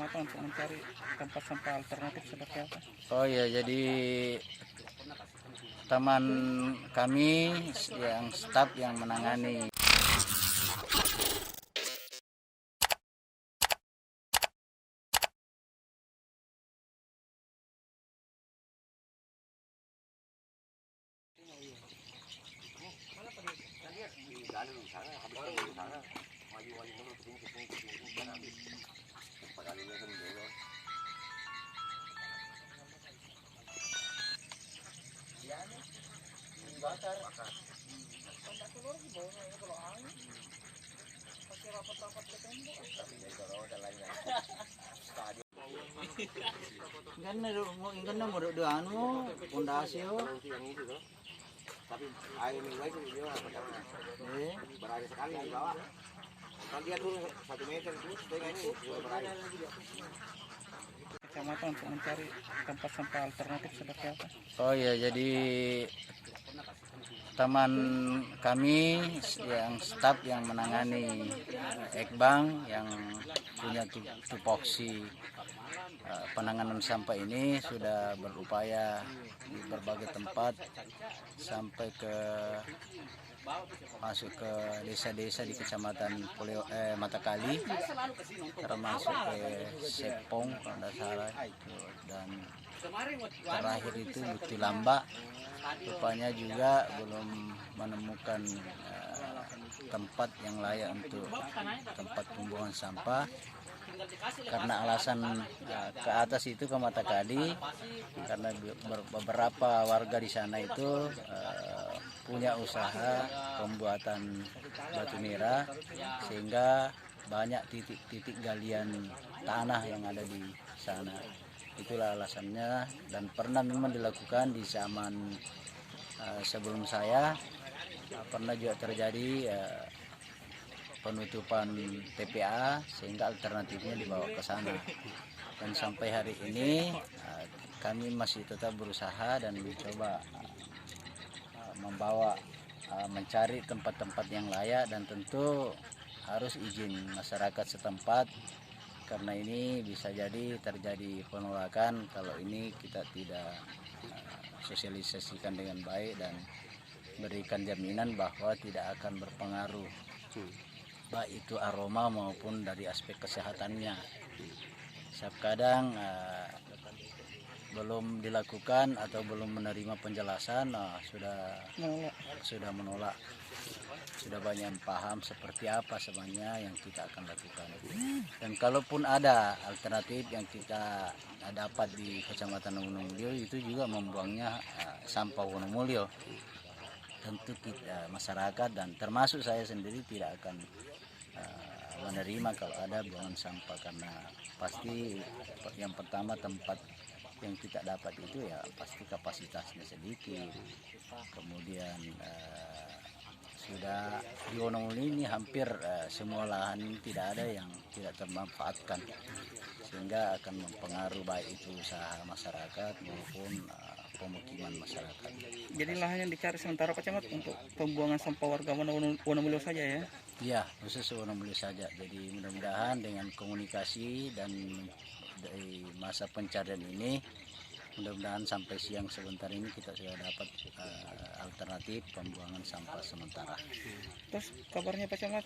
kecamatan untuk mencari tempat sampah alternatif seperti apa? Oh ya, jadi teman kami yang staf yang menangani. Ganda mo do ano pondasi oh. Tapi air minggu itu dia berada sekali di bawah. Kan dia turun 1 meter itu setengah ini berada. Kecamatan untuk mencari tempat sampah alternatif seperti apa? Oh ya, jadi teman kami yang staf yang menangani Ekbang yang punya tupoksi penanganan sampah ini sudah berupaya di berbagai tempat sampai ke masuk ke desa-desa di kecamatan Matakali, termasuk ke Sepong kalau tidak salah, dan terakhir itu Butulamba. Rupanya juga belum menemukan tempat yang layak untuk tempat pembuangan sampah. Karena alasan ke atas itu ke Matakali, karena beberapa warga di sana itu punya usaha pembuatan batu nira, sehingga banyak titik-titik galian tanah yang ada di sana. Itulah alasannya, dan pernah memang dilakukan di zaman sebelum saya, pernah juga terjadi penutupan TPA sehingga alternatifnya dibawa ke sana. Dan sampai hari ini kami masih tetap berusaha dan mencoba mencari tempat-tempat yang layak, dan tentu harus izin masyarakat setempat, karena ini bisa jadi terjadi penolakan kalau ini kita tidak sosialisasikan dengan baik dan berikan jaminan bahwa tidak akan berpengaruh baik itu aroma maupun dari aspek kesehatannya. Kadang belum dilakukan atau belum menerima penjelasan, sudah menolak. Sudah banyak paham seperti apa sebenarnya yang kita akan lakukan. Dan kalaupun ada alternatif yang kita dapat di Kecamatan Wonomulyo, itu juga membuangnya sampah Wonomulyo. Tentu kita masyarakat dan termasuk saya sendiri tidak akan menerima kalau ada buangan sampah, karena pasti yang pertama tempat yang kita dapat itu ya pasti kapasitasnya sedikit. Kemudian sudah di Wonomulyo ini hampir semua lahan ini tidak ada yang tidak termanfaatkan, sehingga akan mempengaruhi baik itu usaha masyarakat maupun pemukiman masyarakat. Jadi lahan yang dicari sementara Pak Camat untuk pembuangan sampah warga Wonomulyo saja ya? Iya, khusus Wonomulyo saja. Jadi mudah-mudahan dengan komunikasi dan dari masa pencarian ini, mudah-mudahan sampai siang sebentar ini kita sudah dapat alternatif pembuangan sampah sementara. Terus kabarnya Pak Camat,